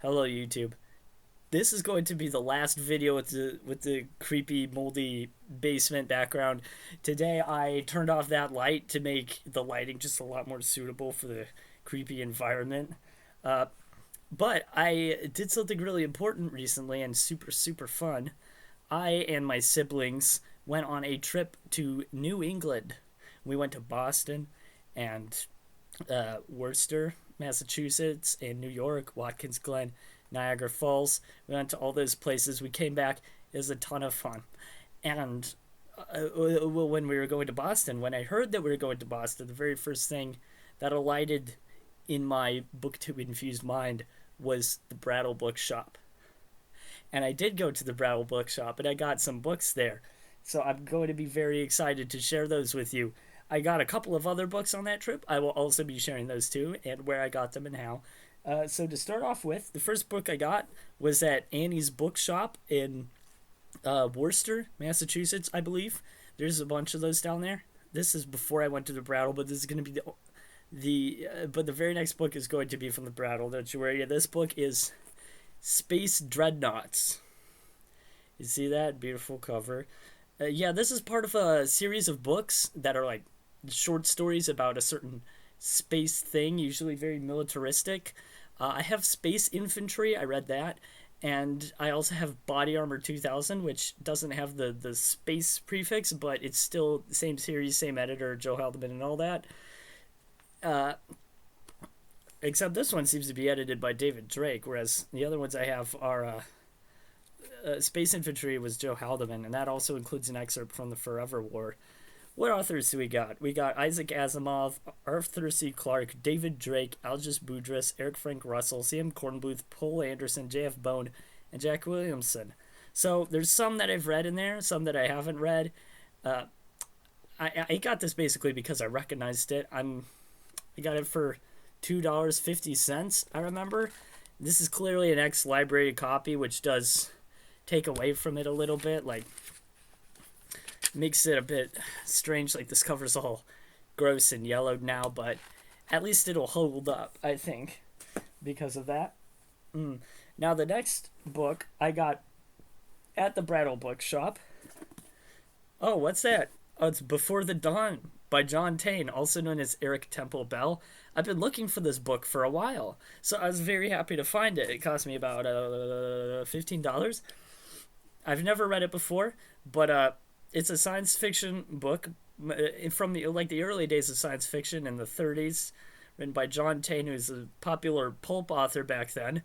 Hello, YouTube. This is going to be the last video with the creepy, moldy basement background. Today, I turned off that light to make the lighting just a lot more suitable for the creepy environment. Uh, but I did something really important recently and super fun. I and my siblings went on a trip to New England. We went to Boston and Worcester, Massachusetts, and New York, Watkins Glen, Niagara Falls. We went to all those places. We came back. It was a ton of fun. And when we were going to Boston, when I heard that we were going to Boston, the very first thing that alighted in my booktube infused mind was the Brattle Bookshop. And I did go to the Brattle Bookshop and I got some books there. So I'm going to be very excited to share those with you. I got a couple of other books on that trip. I will also be sharing those too, and where I got them and how. So to start off with, the first book I got was at Annie's Bookshop in Worcester, Massachusetts, I believe. There's a bunch of those down there. This is before I went to the Brattle, but this is going to be but the very next book is going to be from the Brattle. Don't you worry. This book is Space Dreadnoughts. You see that beautiful cover? Yeah, this is part of a series of books that are like short stories about a certain space thing, usually very militaristic. I have Space Infantry, I read that, and I also have Body Armor 2000, which doesn't have the space prefix, but it's still the same series, same editor, Joe Haldeman and all that. Uh, Except this one seems to be edited by David Drake, whereas the other ones I have are Space Infantry was Joe Haldeman, and that also includes an excerpt from the Forever War. What authors do we got? We got Isaac Asimov, Arthur C. Clarke, David Drake, Algis Budrys, Eric Frank Russell, C.M. Kornbluth, Paul Anderson, J.F. Bone, and Jack Williamson. So there's some that I've read in there, some that I haven't read. Uh, I got this basically because I recognized it. I got it for $2.50, I remember. This is clearly an ex-library copy, which does take away from it a little bit, like makes it a bit strange, like this cover's all gross and yellowed now, but at least it'll hold up, I think, because of that. Now the next book I got at the Brattle Bookshop. Oh, what's that? Oh, it's Before the Dawn by John Taine, also known as Eric Temple Bell. I've been looking for this book for a while, so I was very happy to find it. It cost me about $15. I've never read it before, but it's a science fiction book from the early days of science fiction in the 30s, written by John Taine, who's a popular pulp author back then.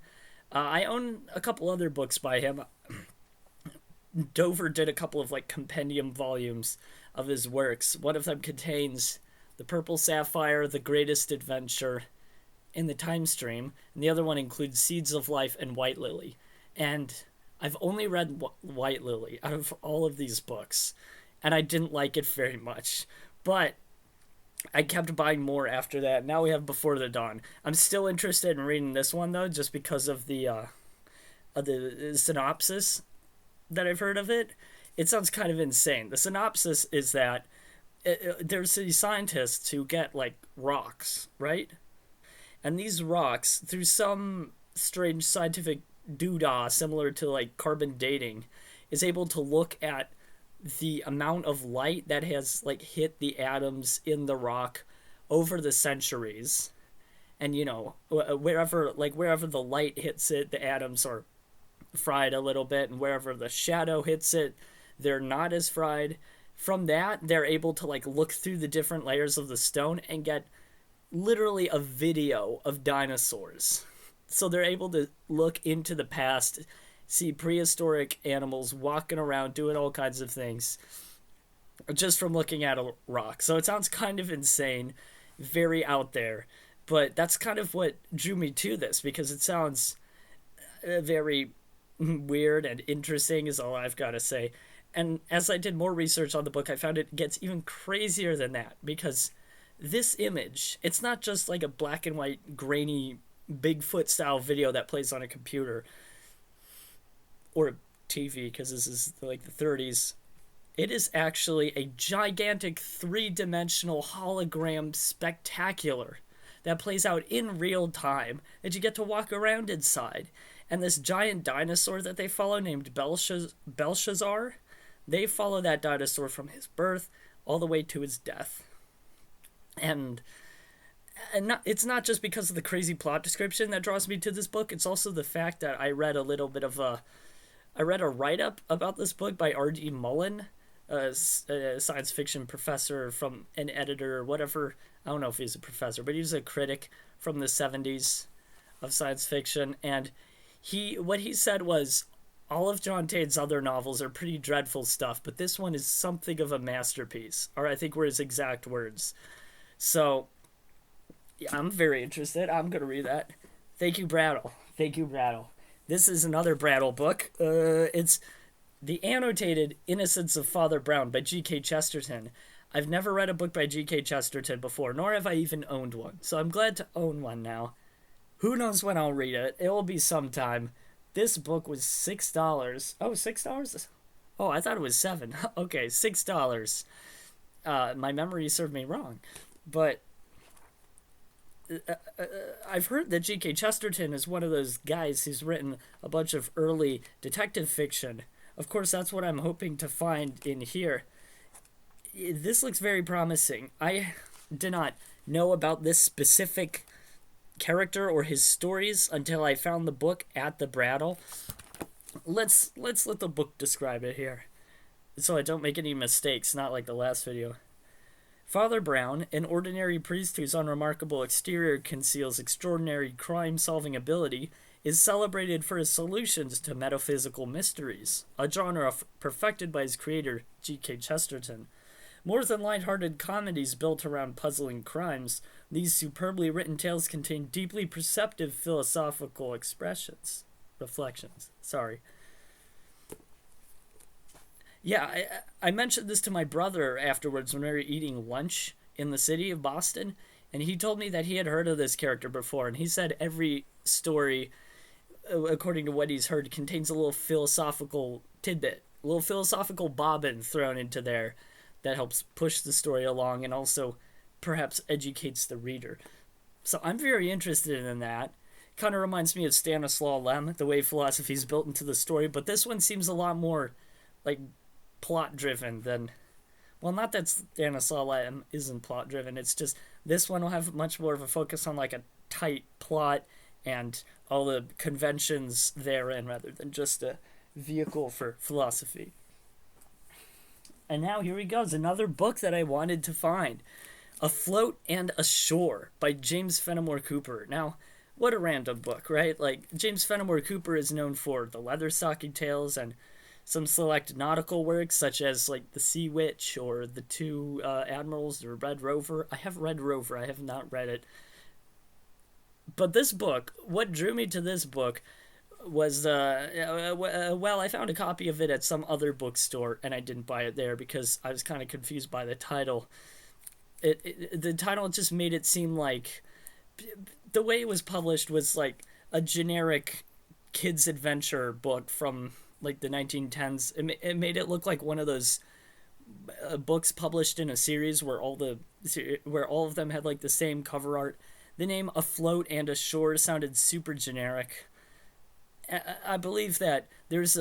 I own a couple other books by him. Dover did a couple of like compendium volumes of his works. One of them contains The Purple Sapphire, The Greatest Adventure, in the Time Stream, and the other one includes Seeds of Life and White Lily. And I've only read White Lily out of all of these books, and I didn't like it very much. But I kept buying more after that. Now we have Before the Dawn. I'm still interested in reading this one though, just because of the synopsis that I've heard of it. It sounds kind of insane. The synopsis is that there's these scientists who get like rocks, right? And these rocks, through some strange scientific doodah similar to like carbon dating, is able to look at the amount of light that has like hit the atoms in the rock over the centuries. And wherever the light hits it, the atoms are fried a little bit, and wherever the shadow hits it, they're not as fried. From that, they're able to like look through the different layers of the stone and get literally a video of dinosaurs. So they're able to look into the past, see prehistoric animals walking around doing all kinds of things just from looking at a rock. So it sounds kind of insane, very out there, but that's kind of what drew me to this, because it sounds very weird and interesting is all I've got to say. And as I did more research on the book, I found it gets even crazier than that, because this image, it's not just like a black and white grainy Bigfoot style video that plays on a computer or a TV, because this is like the 30s. It is actually a gigantic three-dimensional hologram spectacular that plays out in real time that you get to walk around inside. And this giant dinosaur that they follow named Belshazzar, they follow that dinosaur from his birth all the way to his death. And it's not just because of the crazy plot description that draws me to this book. It's also the fact that I read a write-up about this book by R.D. Mullen, a science fiction professor from an editor or whatever. I don't know if he's a professor, but he's a critic from the 70s of science fiction. And what he said was, all of John Tate's other novels are pretty dreadful stuff, but this one is something of a masterpiece. Or I think were his exact words. So, yeah, I'm very interested. I'm going to read that. Thank you, Brattle. Thank you, Brattle. This is another Brattle book. It's The Annotated Innocence of Father Brown by G.K. Chesterton. I've never read a book by G.K. Chesterton before, nor have I even owned one. So I'm glad to own one now. Who knows when I'll read it? It will be sometime. This book was $6. Oh, $6? Oh, I thought it was $7. Okay, $6. My memory served me wrong. But I've heard that G.K. Chesterton is one of those guys who's written a bunch of early detective fiction. Of course, that's what I'm hoping to find in here. This looks very promising. I did not know about this specific character or his stories until I found the book at the Brattle. Let's let the book describe it here, so I don't make any mistakes, not like the last video. Father Brown, an ordinary priest whose unremarkable exterior conceals extraordinary crime-solving ability, is celebrated for his solutions to metaphysical mysteries, a genre perfected by his creator, G.K. Chesterton. More than light-hearted comedies built around puzzling crimes, these superbly written tales contain deeply perceptive philosophical reflections. Yeah, I mentioned this to my brother afterwards when we were eating lunch in the city of Boston, and he told me that he had heard of this character before, and he said every story, according to what he's heard, contains a little philosophical tidbit, a little philosophical bobbin thrown into there that helps push the story along and also perhaps educates the reader. So I'm very interested in that. Kind of reminds me of Stanislaw Lem, the way philosophy is built into the story, but this one seems a lot more like plot-driven than... Well, not that Stanislaw Lem isn't plot-driven, it's just this one will have much more of a focus on like a tight plot and all the conventions therein rather than just a vehicle for philosophy. And now here he goes, another book that I wanted to find. Afloat and Ashore by James Fenimore Cooper. Now, what a random book, right? Like, James Fenimore Cooper is known for the Leatherstocking Tales and some select nautical works, such as, like, The Sea Witch or The Two Admirals or Red Rover. I have read Rover. I have not read it. But this book, what drew me to this book was, well, I found a copy of it at some other bookstore, and I didn't buy it there because I was kind of confused by the title. The title just made it seem like... The way it was published was like a generic kids' adventure book from like the 1910s. It made it look like one of those books published in a series where all of them had like the same cover art. The name Afloat and Ashore sounded super generic. I believe that there's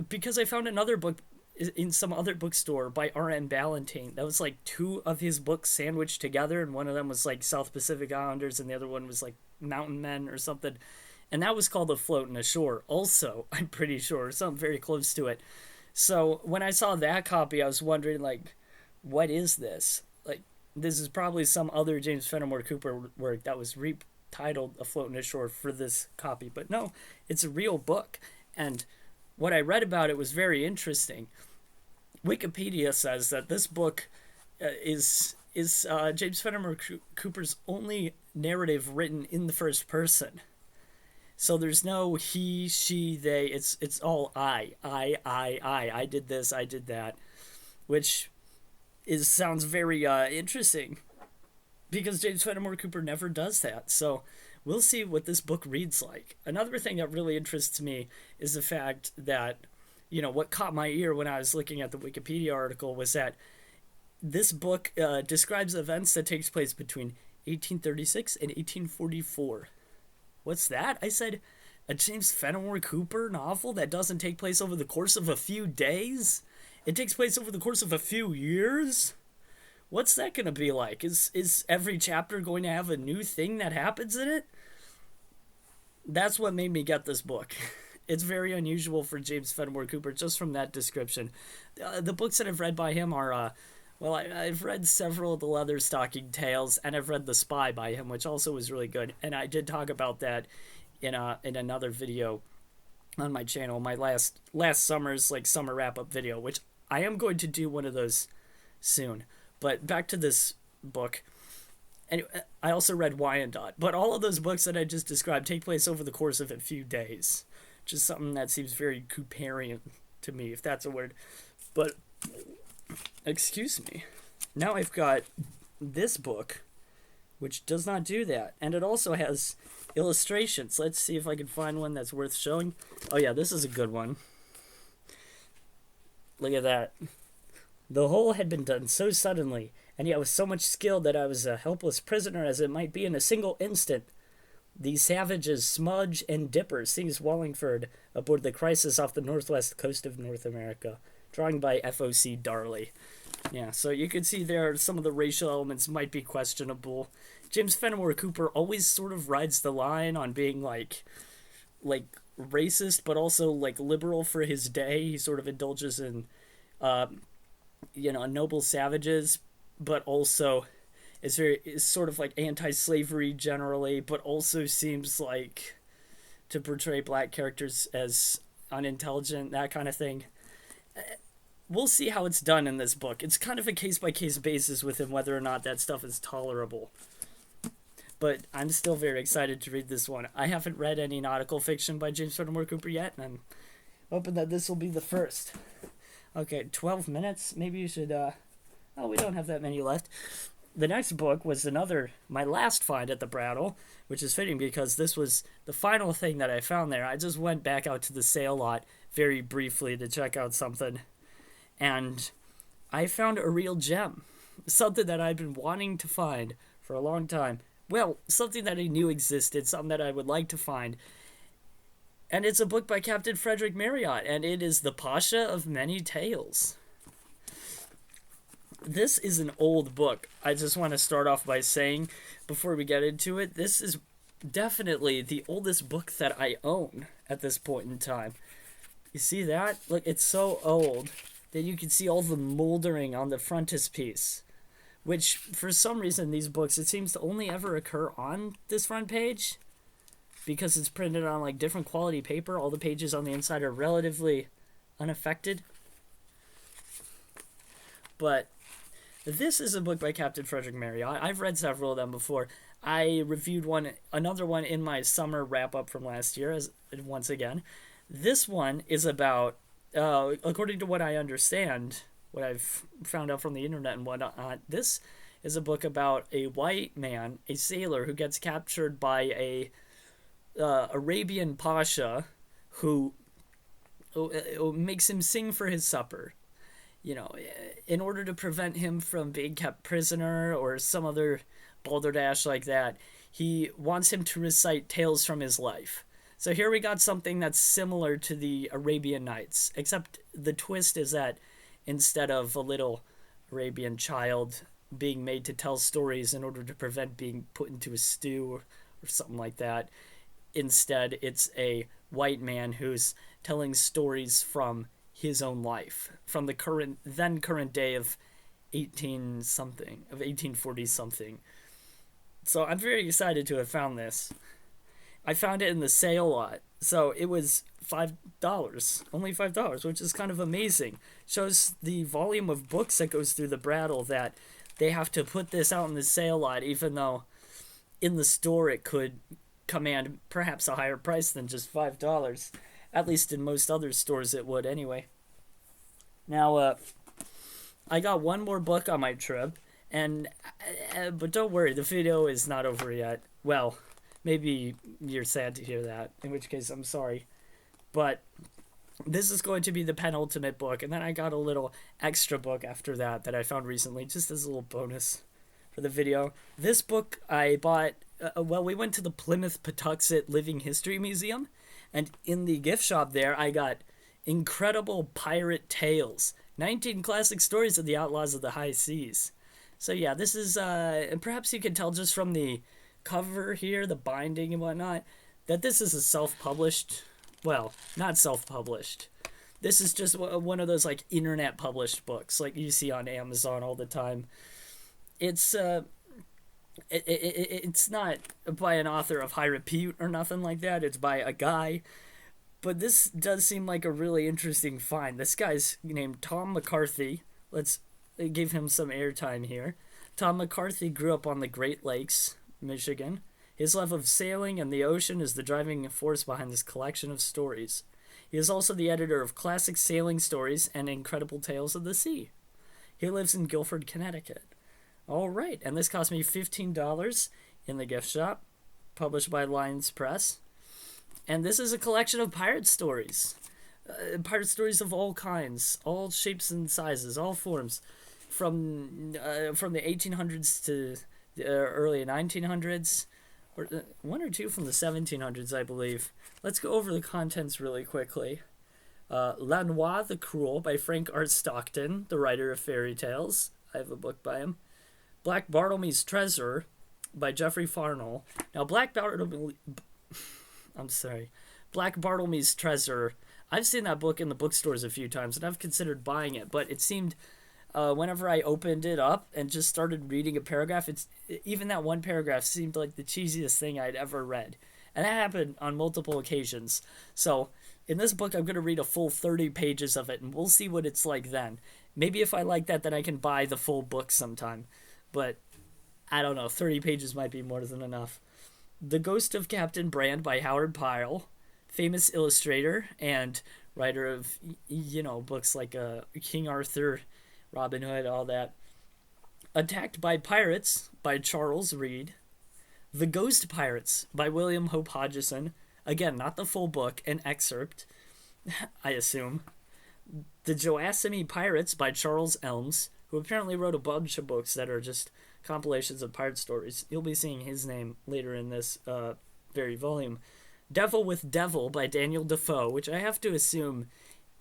because I found another book in some other bookstore by R.M. Ballantyne. That was like two of his books sandwiched together, and one of them was like South Pacific Islanders, and the other one was like Mountain Men or something. And that was called Afloat and Ashore also, I'm pretty sure, something very close to it. So when I saw that copy, I was wondering, like, what is this? Like, this is probably some other James Fenimore Cooper work that was retitled Afloat and Ashore for this copy. But no, it's a real book. And what I read about it was very interesting. Wikipedia says that this book is James Fenimore Cooper's only narrative written in the first person. So there's no he, she, they. It's all I. I did this, I did that, which sounds very interesting because James Fenimore Cooper never does that. So we'll see what this book reads like. Another thing that really interests me is the fact that, you know, what caught my ear when I was looking at the Wikipedia article was that this book describes events that takes place between 1836 and 1844. What's that? I said a James Fenimore Cooper novel that doesn't take place over the course of a few days? It takes place over the course of a few years? What's that going to be like? Is every chapter going to have a new thing that happens in it? That's what made me get this book. It's very unusual for James Fenimore Cooper, just from that description. The books that I've read by him are, I've read several of the Leatherstocking Tales, and I've read The Spy by him, which also was really good. And I did talk about that in another video on my channel, my last summer's summer wrap-up video, which I am going to do one of those soon. But back to this book. And I also read Wyandotte, but all of those books that I just described take place over the course of a few days. Just something that seems very Cooperian to me, if that's a word. But, excuse me. Now I've got this book, which does not do that. And it also has illustrations. Let's see if I can find one that's worth showing. Oh yeah, this is a good one. Look at that. The whole had been done so suddenly, and yet with so much skill that I was a helpless prisoner as it might be in a single instant. These savages, Smudge and Dipper, seized Wallingford aboard the Crisis off the northwest coast of North America. Drawing by F.O.C. Darley. Yeah, so you can see there some of the racial elements might be questionable. James Fenimore Cooper always sort of rides the line on being like racist, but also liberal for his day. He sort of indulges in, noble savages, but also is sort of anti-slavery generally, but also seems like to portray black characters as unintelligent, that kind of thing. We'll see how it's done in this book. It's kind of a case-by-case basis with him whether or not that stuff is tolerable. But I'm still very excited to read this one. I haven't read any nautical fiction by James Fenimore Cooper yet, and I'm hoping that this will be the first. Okay, 12 minutes. Maybe you should, we don't have that many left. The next book was my last find at the Brattle, which is fitting because this was the final thing that I found there. I just went back out to the sale lot very briefly to check out something, and I found a real gem. Something that I'd been wanting to find for a long time. Well, something that I knew existed, something that I would like to find. And it's a book by Captain Frederick Marryat, and it is The Pasha of Many Tales. This is an old book. I just want to start off by saying, before we get into it, this is definitely the oldest book that I own at this point in time. You see that? Look, it's so old that you can see all the moldering on the frontispiece, which, for some reason, these books, it seems to only ever occur on this front page, because it's printed on, different quality paper. All the pages on the inside are relatively unaffected. But this is a book by Captain Frederick Marryat. I've read several of them before. I reviewed another one in my summer wrap-up from last year, once again. This one is about, according to what I understand, what I've found out from the internet and whatnot, this is a book about a white man, a sailor, who gets captured by a Arabian Pasha who makes him sing for his supper. In order to prevent him from being kept prisoner or some other balderdash like that, he wants him to recite tales from his life. So here we got something that's similar to the Arabian Nights, except the twist is that instead of a little Arabian child being made to tell stories in order to prevent being put into a stew or something like that, instead it's a white man who's telling stories from his own life, from the current day of 1840 something. So I'm very excited to have found this. I found it in the sale lot, so it was $5, only $5, which is kind of amazing. Shows the volume of books that goes through the Brattle, that they have to put this out in the sale lot, even though in the store it could command perhaps a higher price than just $5. At least in most other stores it would anyway. Now, I got one more book on my trip, but don't worry, the video is not over yet. Well, maybe you're sad to hear that, in which case I'm sorry. But this is going to be the penultimate book, and then I got a little extra book after that I found recently, just as a little bonus for the video. This book I bought, well, we went to the Plymouth Patuxent Living History Museum, and in the gift shop there, I got Incredible Pirate Tales, 19 classic stories of the outlaws of the high seas. So yeah, this is, perhaps you can tell just from the cover here, the binding and whatnot, that this is a self-published, well, not self-published. This is just one of those like internet published books like you see on Amazon all the time. It's it's not by an author of high repute or nothing like that. It's by a guy. But this does seem like a really interesting find. This guy's named Tom McCarthy. Let's give him some airtime here. Tom McCarthy grew up on the Great Lakes, Michigan. His love of sailing and the ocean is the driving force behind this collection of stories. He is also the editor of Classic Sailing Stories and Incredible Tales of the Sea. He lives in Guilford, Connecticut. All right, and this cost me $15 in the gift shop, published by Lions Press. And this is a collection of pirate stories. Pirate stories of all kinds, all shapes and sizes, all forms, from the 1800s to the early 1900s, or one or two from the 1700s, I believe. Let's go over the contents really quickly. Lanois the Cruel by Frank R. Stockton, the writer of fairy tales. I have a book by him. Black Bartlemy's Treasure by Geoffrey Farnell. Now, Black Bartlemy's Treasure, I've seen that book in the bookstores a few times, and I've considered buying it, but it seemed, whenever I opened it up and just started reading a paragraph, even that one paragraph seemed like the cheesiest thing I'd ever read. And that happened on multiple occasions. So, in this book, I'm going to read a full 30 pages of it, and we'll see what it's like then. Maybe if I like that, then I can buy the full book sometime. But, I don't know, 30 pages might be more than enough. The Ghost of Captain Brand by Howard Pyle, famous illustrator and writer of, books like King Arthur, Robin Hood, all that. Attacked by Pirates by Charles Reade. The Ghost Pirates by William Hope Hodgson. Again, not the full book, an excerpt, I assume. The Joassimy Pirates by Charles Elms, who apparently wrote a bunch of books that are just compilations of pirate stories. You'll be seeing his name later in this very volume. Devil with Devil by Daniel Defoe, which I have to assume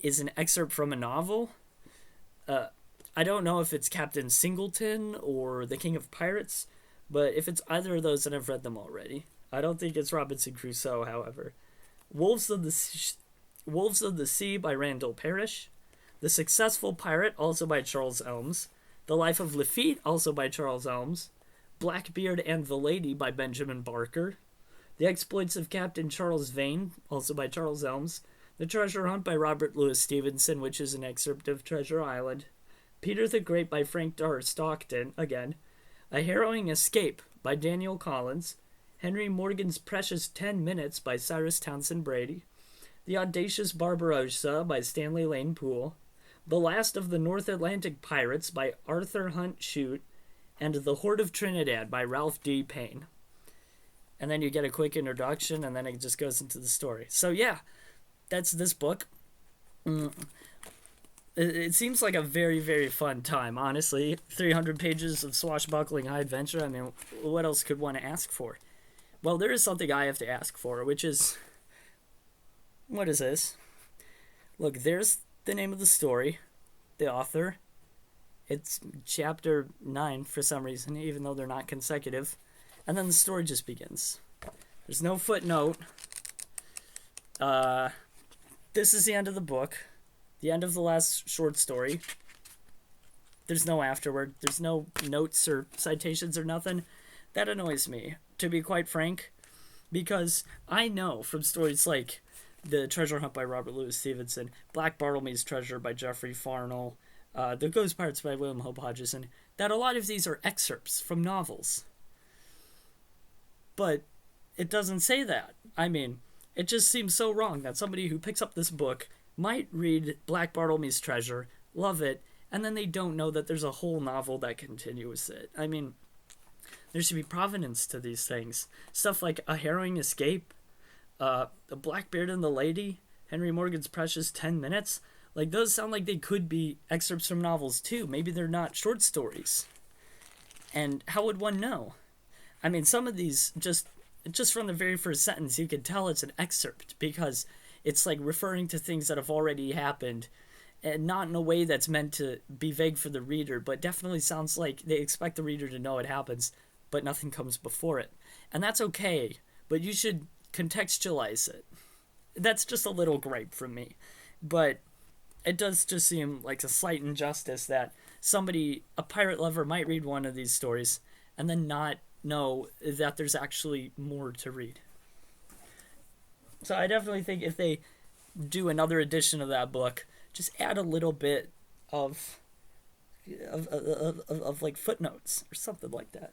is an excerpt from a novel. I don't know if it's Captain Singleton or The King of Pirates, but if it's either of those, then I've read them already. I don't think it's Robinson Crusoe, however. Wolves of the Sea by Randall Parrish. The Successful Pirate, also by Charles Elms. The Life of Lafitte, also by Charles Elms. Blackbeard and the Lady by Benjamin Barker. The Exploits of Captain Charles Vane, also by Charles Elms. The Treasure Hunt by Robert Louis Stevenson, which is an excerpt of Treasure Island. Peter the Great by Frank R. Stockton, again. A Harrowing Escape by Daniel Collins. Henry Morgan's Precious 10 Minutes by Cyrus Townsend Brady. The Audacious Barbarossa by Stanley Lane Poole. The Last of the North Atlantic Pirates by Arthur Hunt Shute. And The Horde of Trinidad by Ralph D. Payne. And then you get a quick introduction, and then it just goes into the story. So yeah, that's this book. It seems like a very, very fun time, honestly. 300 pages of swashbuckling high adventure. I mean, what else could one ask for? Well, there is something I have to ask for, which is... What is this? Look, there's the name of the story, the author. It's chapter 9 for some reason, even though they're not consecutive. And then the story just begins. There's no footnote. This is the end of the book. The end of the last short story. There's no afterward. There's no notes or citations or nothing. That annoys me, to be quite frank, because I know from stories like The Treasure Hunt by Robert Louis Stevenson, Black Bartlemy's Treasure by Geoffrey Farnell, The Ghost Pirates by William Hope Hodgson, that a lot of these are excerpts from novels. But it doesn't say that. I mean, it just seems so wrong that somebody who picks up this book might read Black Bartlemy's Treasure, love it, and then they don't know that there's a whole novel that continues it. I mean, there should be provenance to these things. Stuff like A Harrowing Escape, The Blackbeard and the Lady, Henry Morgan's Precious 10 Minutes. Like, those sound like they could be excerpts from novels too. Maybe they're not short stories. And how would one know? I mean, some of these just from the very first sentence, you could tell it's an excerpt because it's like referring to things that have already happened, and not in a way that's meant to be vague for the reader, but definitely sounds like they expect the reader to know it happens, but nothing comes before it. And that's okay, but you should contextualize it. That's just a little gripe from me. But it does just seem like a slight injustice that somebody, a pirate lover, might read one of these stories and then not know that there's actually more to read. So I definitely think if they do another edition of that book, just add a little bit of like footnotes or something like that.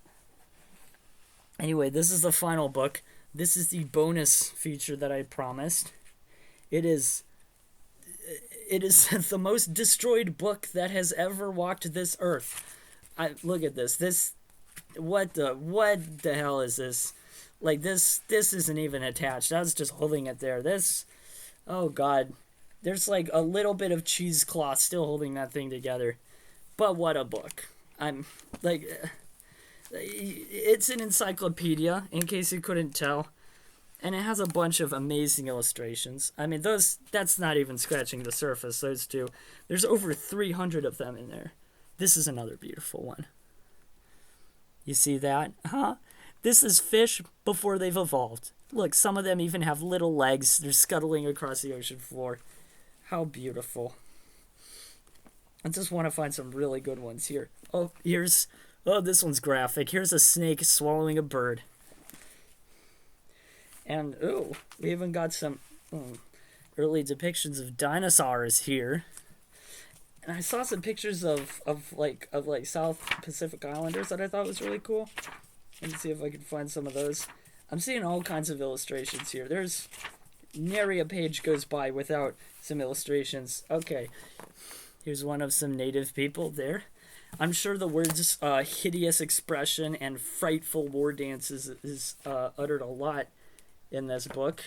Anyway, this is the final book. This is the bonus feature that I promised. It is the most destroyed book that has ever walked this earth. Look at this. What the hell is this? Like this isn't even attached. I was just holding it there. Oh god. There's like a little bit of cheesecloth still holding that thing together. But what a book. I'm like it's an encyclopedia in case you couldn't tell. And it has a bunch of amazing illustrations. I mean, that's not even scratching the surface, those two. There's over 300 of them in there. This is another beautiful one. You see that? Huh? This is fish before they've evolved. Look, some of them even have little legs. They're scuttling across the ocean floor. How beautiful. I just want to find some really good ones here. Oh, this one's graphic. Here's a snake swallowing a bird. And, we even got some early depictions of dinosaurs here. And I saw some pictures of South Pacific Islanders that I thought was really cool. Let me see if I can find some of those. I'm seeing all kinds of illustrations here. There's nary a page goes by without some illustrations. Okay, here's one of some native people there. I'm sure the words hideous expression and frightful war dances is uttered a lot in this book.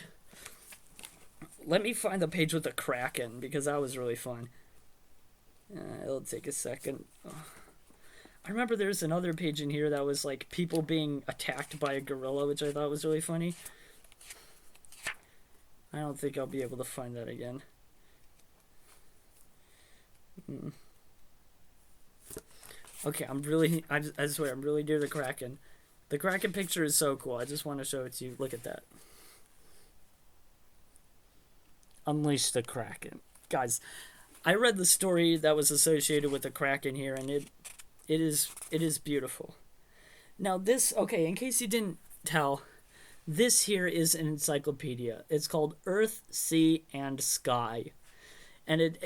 Let me find the page with the Kraken, because that was really fun. It'll take a second. I remember there's another page in here that was like people being attacked by a gorilla, which I thought was really funny. I don't think I'll be able to find that again. Okay, I swear, I'm really near the Kraken. The Kraken picture is so cool. I just want to show it to you. Look at that. Unleash the Kraken. Guys, I read the story that was associated with the Kraken here, and it is beautiful. Now this, okay, in case you didn't tell, this here is an encyclopedia. It's called Earth, Sea, and Sky. And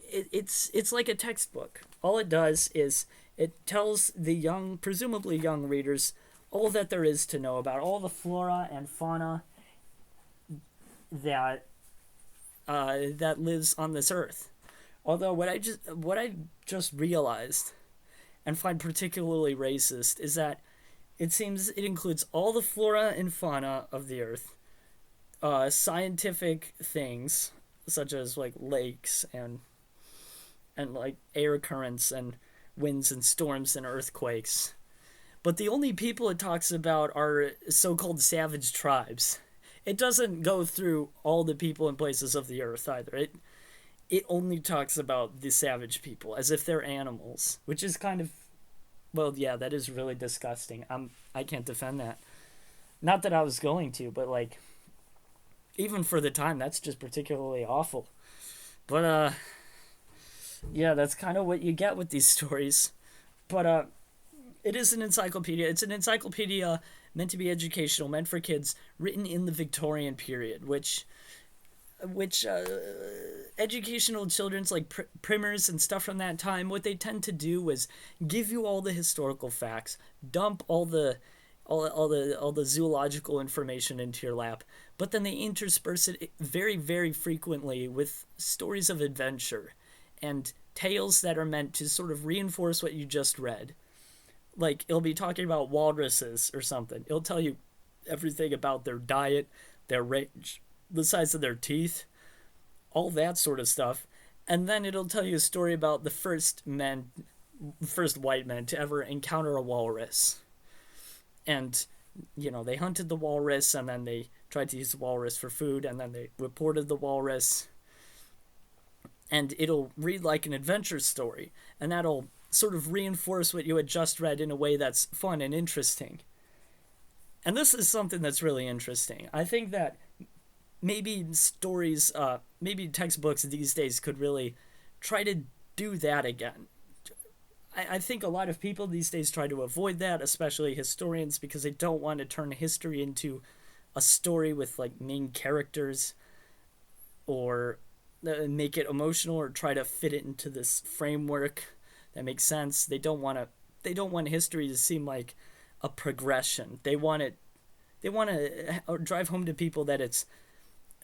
it's like a textbook. All it does is it tells the presumably young readers, all that there is to know about all the flora and fauna that lives on this earth. Although what I just realized and find particularly racist is that it seems it includes all the flora and fauna of the earth, scientific things such as like lakes and like air currents and winds and storms and earthquakes. But the only people it talks about are so-called savage tribes. It doesn't go through all the people and places of the earth either. It only talks about the savage people as if they're animals, which is kind of, well, yeah, that is really disgusting. I can't defend that. Not that I was going to, but like, even for the time, that's just particularly awful. But yeah, that's kind of what you get with these stories. But it is an encyclopedia. It's an encyclopedia meant to be educational, meant for kids, written in the Victorian period, which educational children's like primers and stuff from that time, what they tend to do was give you all the historical facts, dump all the zoological information into your lap, but then they intersperse it very, very frequently with stories of adventure and tales that are meant to sort of reinforce what you just read. Like, it'll be talking about walruses or something. It'll tell you everything about their diet, their range, the size of their teeth, all that sort of stuff. And then it'll tell you a story about the first men first white men to ever encounter a walrus. And, they hunted the walrus, and then they tried to use the walrus for food, and then they reported the walrus. And it'll read like an adventure story, and that'll sort of reinforce what you had just read in a way that's fun and interesting. And this is something that's really interesting. I think that maybe stories, maybe textbooks these days could really try to do that again. I think a lot of people these days try to avoid that, especially historians, because they don't want to turn history into a story with like main characters, or make it emotional, or try to fit it into this framework that makes sense. They don't want history to seem like a progression. They want to drive home to people that it's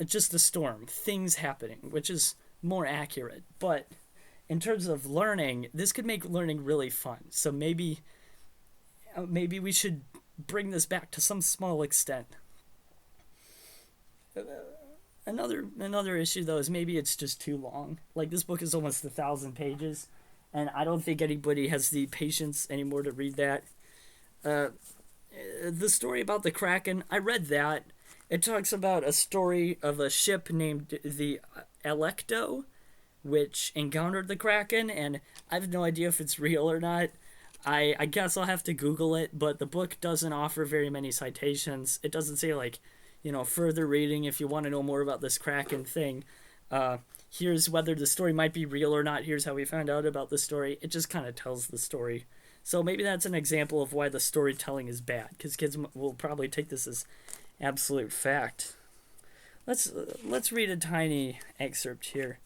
just a storm, things happening, which is more accurate. But in terms of learning, this could make learning really fun. So maybe we should bring this back to some small extent. Another issue though is maybe it's just too long. Like, this book is almost 1,000 pages, and I don't think anybody has the patience anymore to read that. The story about the Kraken, I read that. It talks about a story of a ship named the Alecto, which encountered the Kraken, and I have no idea if it's real or not. I guess I'll have to Google it, but the book doesn't offer very many citations. It doesn't say, like, further reading if you want to know more about this Kraken thing. Here's whether the story might be real or not. Here's how we found out about the story. It just kind of tells the story. So maybe that's an example of why the storytelling is bad, because kids will probably take this as absolute fact. Let's read a tiny excerpt here.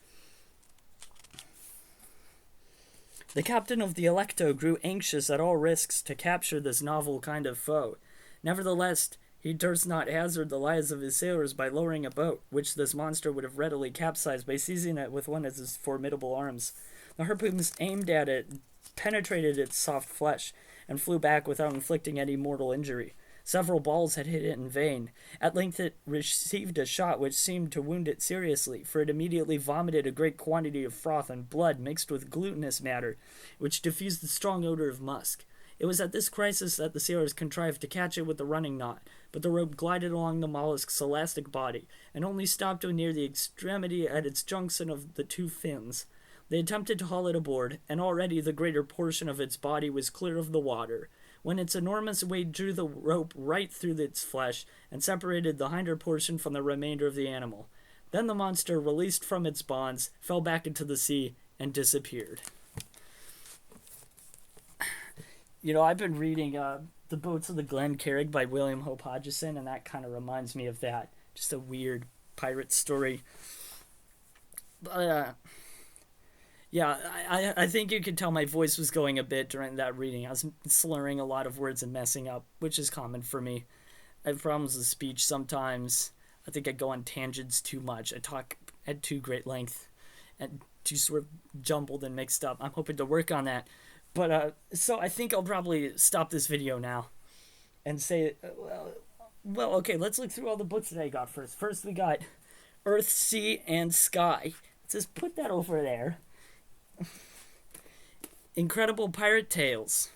The captain of the Alecto grew anxious at all risks to capture this novel kind of foe. Nevertheless, he durst not hazard the lives of his sailors by lowering a boat, which this monster would have readily capsized by seizing it with one of his formidable arms. The harpoons aimed at it penetrated its soft flesh, and flew back without inflicting any mortal injury. Several balls had hit it in vain. At length it received a shot which seemed to wound it seriously, for it immediately vomited a great quantity of froth and blood mixed with glutinous matter, which diffused the strong odor of musk. It was at this crisis that the sailors contrived to catch it with the running knot, but the rope glided along the mollusk's elastic body, and only stopped when near the extremity at its junction of the two fins. They attempted to haul it aboard, and already the greater portion of its body was clear of the water, when its enormous weight drew the rope right through its flesh, and separated the hinder portion from the remainder of the animal. Then the monster, released from its bonds, fell back into the sea, and disappeared. I've been reading The Boats of the Glen Carrig by William Hope Hodgson, and that kind of reminds me of that. Just a weird pirate story. But, yeah, I think you could tell my voice was going a bit during that reading. I was slurring a lot of words and messing up, which is common for me. I have problems with speech sometimes. I think I go on tangents too much. I talk at too great length and too sort of jumbled and mixed up. I'm hoping to work on that. But, so I think I'll probably stop this video now and say, well, okay, let's look through all the books that I got first. First, we got Earth, Sea, and Sky. It says, put that over there. Incredible Pirate Tales.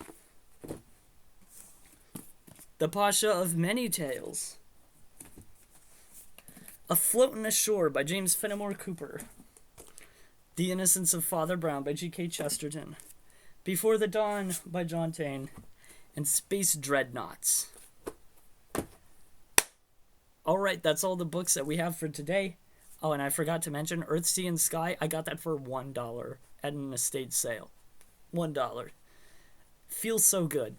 The Pasha of Many Tales. Afloat on the Shore by James Fenimore Cooper. The Innocence of Father Brown by G.K. Chesterton. Before the Dawn by John Taine. And Space Dreadnoughts. Alright, that's all the books that we have for today. Oh, and I forgot to mention Earth, Sea, and Sky. I got that for $1 at an estate sale. $1. Feels so good.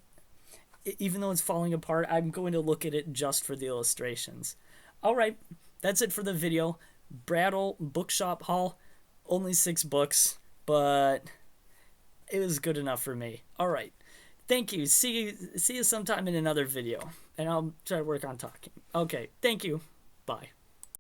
Even though it's falling apart, I'm going to look at it just for the illustrations. Alright, that's it for the video. Brattle Bookshop haul. Only 6 books, but it was good enough for me. Alright, thank you. See you sometime in another video. And I'll try to work on talking. Okay, thank you. Bye.